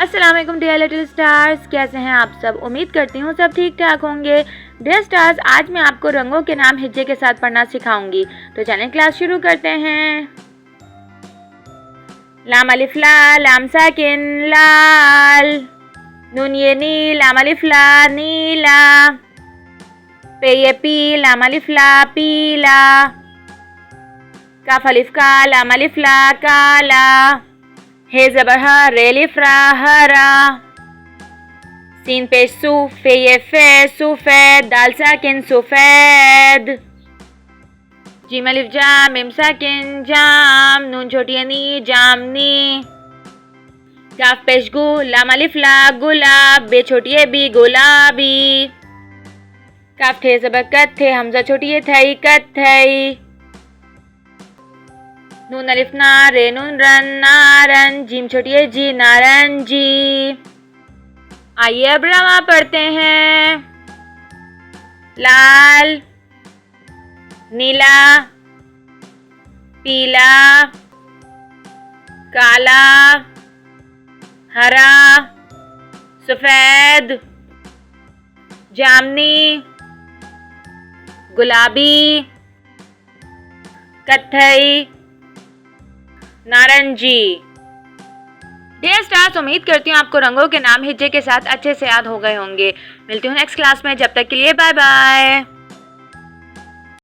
अस्सलाम वालेकुम dear little stars, कैसे हैं आप सब। उम्मीद करती हूँ सब ठीक ठाक होंगे। डियर स्टार्स, आज मैं आपको रंगों के नाम हिज्जे के साथ पढ़ना सिखाऊंगी। तो चलें क्लास शुरू करते हैं। लाम अलिफ ला, लाम साकिन लाल, नून ये नी, लाम अलिफ ला नीला, पे ये पी, लाम अलिफ ला पीला, काफ अलिफ का, लाम अलिफ ला काला, हे ज़बर ह, रे अलिफ रा हरा, सीन पे सू, फे ये फे सफेद, दाल साकिन सफेद, जीम अलिफ जाम, मिम साकिन जाम, नून छोटी नी जामनी, काफ पेश गु, लाम अलिफ ला गुलाब, बे छोटी बी गुलाबी, काफ थे ज़बर कत्थे, हमजा छोटी थई कत्थई, नून अलिफ ना, रे नून रन नारन, जीम छोटी जी नारंजी। आइए अब रमा पढ़ते हैं। लाल, नीला, पीला, काला, हरा, सफेद, जामनी, गुलाबी, कत्थई, नारंगी। डियर स्टार्स, उम्मीद करती हूँ आपको रंगों के नाम हिज्जे के साथ अच्छे से याद हो गए होंगे। मिलती हूँ नेक्स्ट क्लास में, जब तक के लिए बाय बाय।